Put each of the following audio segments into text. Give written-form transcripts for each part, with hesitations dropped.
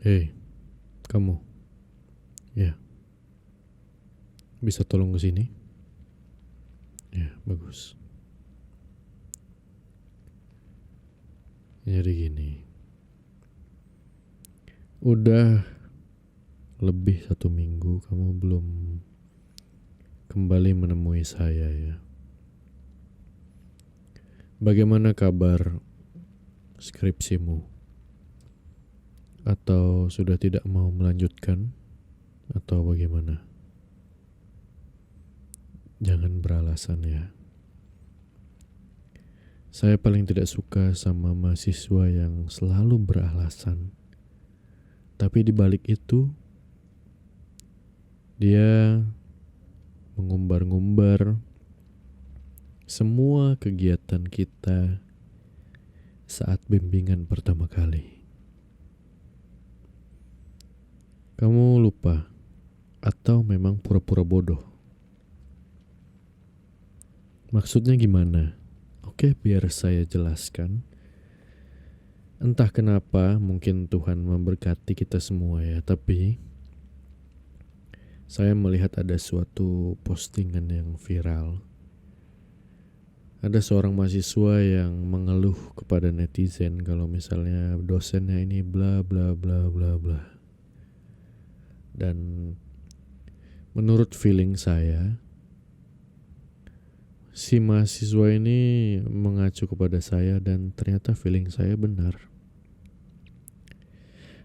Hei, kamu. Ya, bisa tolong ke sini? Ya, bagus. Jadi gini. Udah lebih 1 minggu kamu belum kembali menemui saya ya. Bagaimana kabar skripsimu? Atau sudah tidak mau melanjutkan? Atau bagaimana? Jangan beralasan ya. Saya paling tidak suka sama mahasiswa yang selalu beralasan. Tapi di balik itu, dia mengumbar-ngumbar semua kegiatan kita saat bimbingan pertama kali. Kamu lupa atau memang pura-pura bodoh? Maksudnya gimana? Oke, biar saya jelaskan. Entah kenapa mungkin Tuhan memberkati kita semua ya, tapi saya melihat ada suatu postingan yang viral. Ada seorang mahasiswa yang mengeluh kepada netizen kalau misalnya dosennya ini bla bla bla bla bla. Dan menurut feeling saya, si mahasiswa ini mengacu kepada saya dan ternyata feeling saya benar.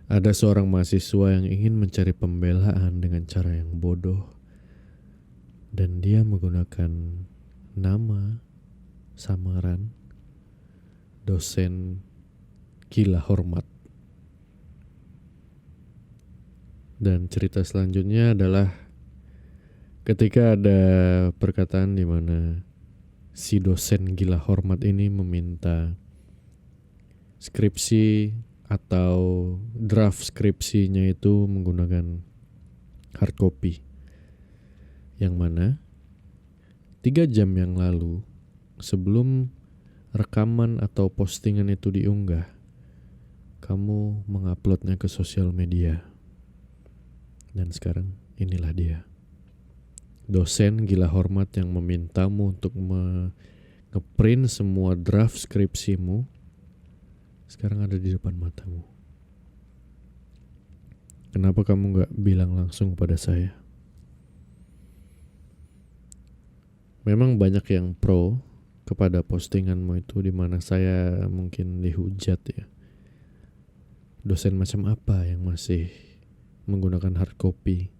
Ada seorang mahasiswa yang ingin mencari pembelaan dengan cara yang bodoh dan dia menggunakan nama samaran dosen gila hormat. Dan cerita selanjutnya adalah ketika ada perkataan di mana si dosen gila hormat ini meminta skripsi atau draft skripsinya itu menggunakan hard copy, yang mana 3 jam yang lalu sebelum rekaman atau postingan itu diunggah, kamu menguploadnya ke sosial media. Dan sekarang inilah dia, dosen gila hormat yang memintamu untuk ngeprint semua draft skripsimu, sekarang ada di depan matamu. Kenapa kamu gak bilang langsung kepada saya? Memang banyak yang pro kepada postinganmu itu, di mana saya mungkin dihujat ya. Dosen macam apa yang masih menggunakan hard copy?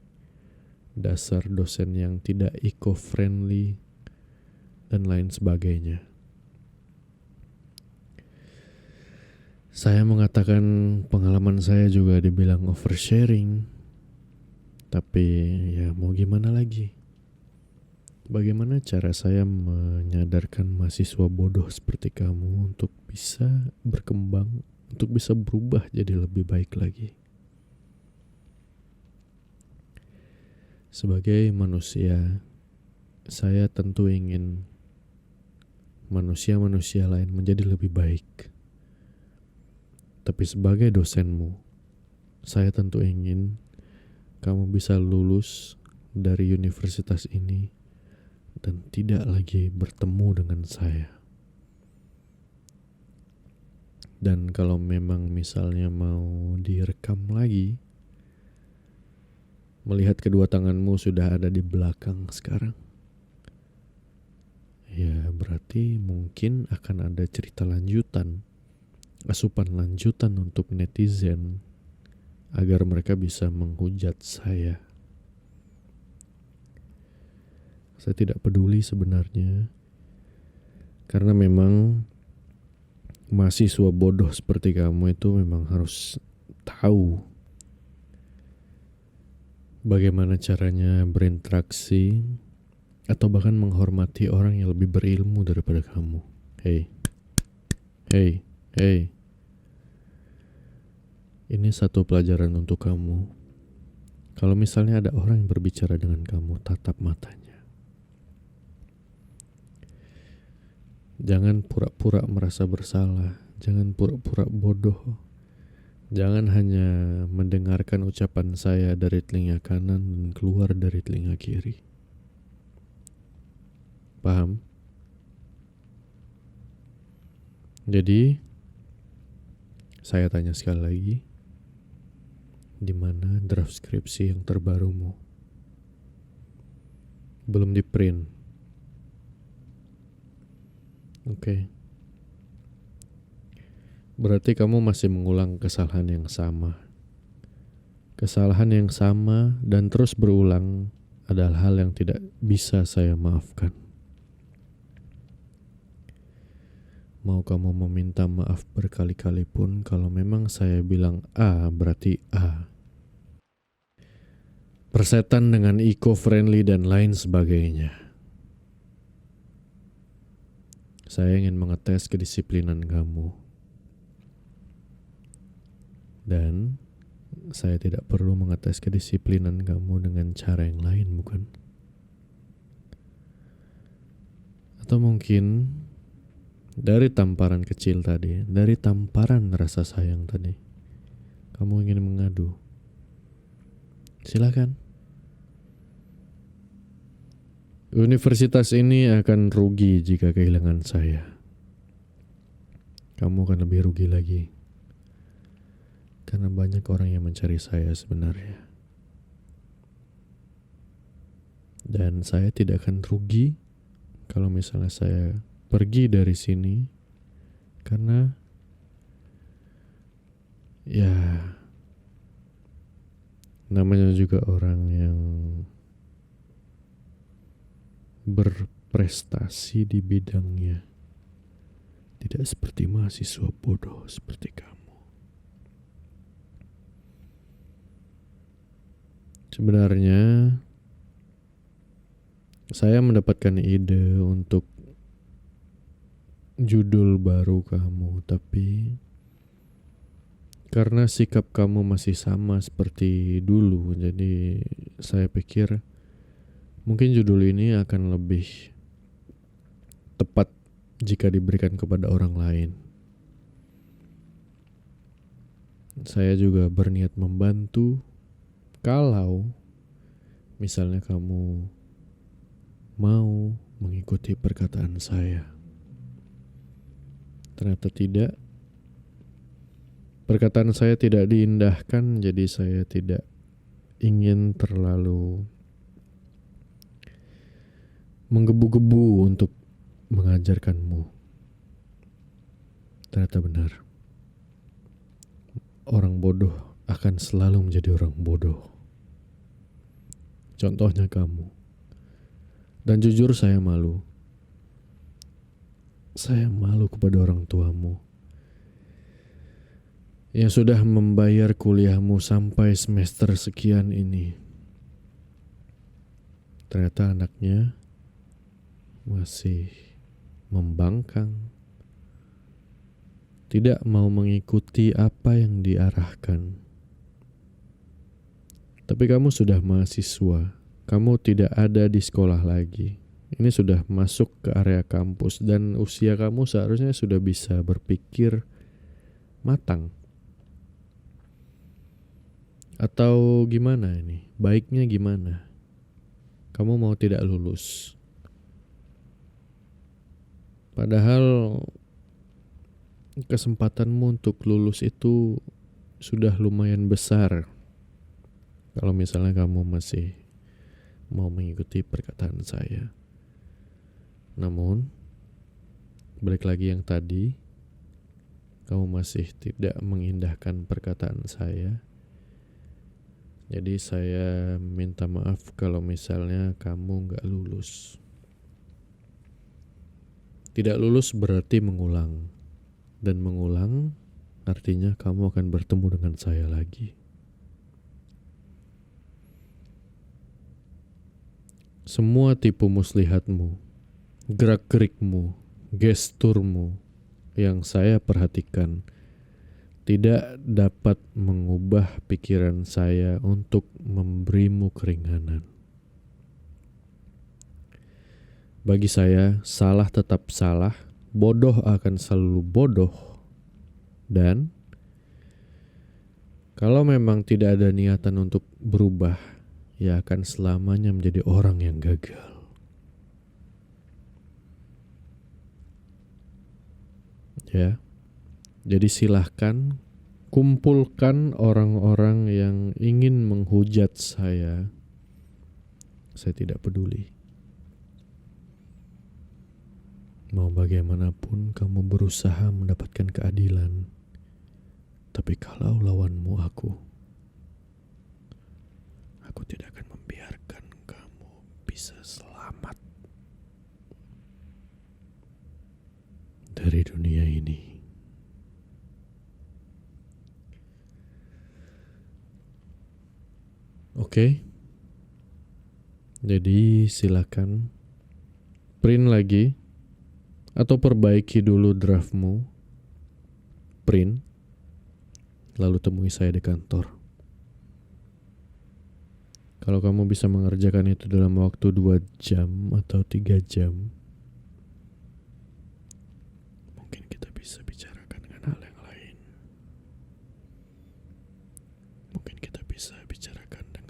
Dasar dosen yang tidak eco-friendly dan lain sebagainya. Saya mengatakan pengalaman saya juga dibilang oversharing. Tapi ya mau gimana lagi? Bagaimana cara saya menyadarkan mahasiswa bodoh seperti kamu untuk bisa berkembang, untuk bisa berubah jadi lebih baik lagi? Sebagai manusia, saya tentu ingin manusia-manusia lain menjadi lebih baik. Tapi sebagai dosenmu, saya tentu ingin kamu bisa lulus dari universitas ini dan tidak lagi bertemu dengan saya. Dan kalau memang misalnya mau direkam lagi, melihat kedua tanganmu sudah ada di belakang sekarang, ya berarti mungkin akan ada cerita lanjutan, asupan lanjutan untuk netizen agar mereka bisa menghujat saya. Saya tidak peduli sebenarnya, karena memang mahasiswa bodoh seperti kamu itu memang harus tahu bagaimana caranya berinteraksi atau bahkan menghormati orang yang lebih berilmu daripada kamu. Hey. Ini satu pelajaran untuk kamu. Kalau misalnya ada orang yang berbicara dengan kamu, tatap matanya. Jangan pura-pura merasa bersalah. Jangan pura-pura bodoh. Jangan hanya mendengarkan ucapan saya dari telinga kanan dan keluar dari telinga kiri. Paham? Jadi, saya tanya sekali lagi, di mana draft skripsi yang terbarumu? Belum di print. Oke. Berarti kamu masih mengulang kesalahan yang sama. Kesalahan yang sama dan terus berulang adalah hal yang tidak bisa saya maafkan. Mau kamu meminta maaf berkali-kali pun, kalau memang saya bilang A, berarti A. Persetan dengan eco-friendly dan lain sebagainya. Saya ingin mengetes kedisiplinan kamu. Dan saya tidak perlu mengetes kedisiplinan kamu dengan cara yang lain, bukan? Atau mungkin dari tamparan kecil tadi, dari tamparan rasa sayang tadi, kamu ingin mengadu. Silakan. Universitas ini akan rugi jika kehilangan saya. Kamu akan lebih rugi lagi. Karena banyak orang yang mencari saya sebenarnya. Dan saya tidak akan rugi kalau misalnya saya pergi dari sini. Karena ya namanya juga orang yang berprestasi di bidangnya. Tidak seperti mahasiswa bodoh seperti kamu. Sebenarnya saya mendapatkan ide untuk judul baru kamu, tapi karena sikap kamu masih sama seperti dulu, jadi saya pikir mungkin judul ini akan lebih tepat jika diberikan kepada orang lain. Saya juga berniat membantu kalau misalnya kamu mau mengikuti perkataan saya. Ternyata tidak. Perkataan saya tidak diindahkan, jadi saya tidak ingin terlalu menggebu-gebu untuk mengajarkanmu. Ternyata benar. Orang bodoh akan selalu menjadi orang bodoh. Contohnya kamu. Dan jujur saya malu. Saya malu kepada orang tuamu yang sudah membayar kuliahmu sampai semester sekian ini. Ternyata anaknya masih membangkang, tidak mau mengikuti apa yang diarahkan. Tapi kamu sudah mahasiswa, kamu tidak ada di sekolah lagi. Ini sudah masuk ke area kampus dan usia kamu seharusnya sudah bisa berpikir matang. Atau gimana ini? Baiknya gimana? Kamu mau tidak lulus? Padahal kesempatanmu untuk lulus itu sudah lumayan besar. Kalau misalnya kamu masih mau mengikuti perkataan saya. Namun, balik lagi yang tadi, kamu masih tidak mengindahkan perkataan saya. Jadi saya minta maaf kalau misalnya kamu gak lulus. Tidak lulus berarti mengulang. Dan mengulang artinya kamu akan bertemu dengan saya lagi. Semua tipu muslihatmu, gerak-gerikmu, gesturmu yang saya perhatikan tidak dapat mengubah pikiran saya untuk memberimu keringanan. Bagi saya, salah tetap salah, bodoh akan selalu bodoh, dan Kalau memang tidak ada niatan untuk berubah, ya akan selamanya menjadi orang yang gagal. Ya, jadi silahkan kumpulkan orang-orang yang ingin menghujat saya. Saya tidak peduli. Mau bagaimanapun kamu berusaha mendapatkan keadilan, tapi kalau lawanmu aku tidak akan membiarkan kamu bisa selamat dari dunia ini. Oke. Jadi silakan print lagi atau perbaiki dulu draftmu. Print. Lalu temui saya di kantor. Kalau kamu bisa mengerjakan itu dalam waktu 2 jam atau 3 jam, mungkin kita bisa bicarakan dengan hal yang lain. Mungkin kita bisa bicarakan dengan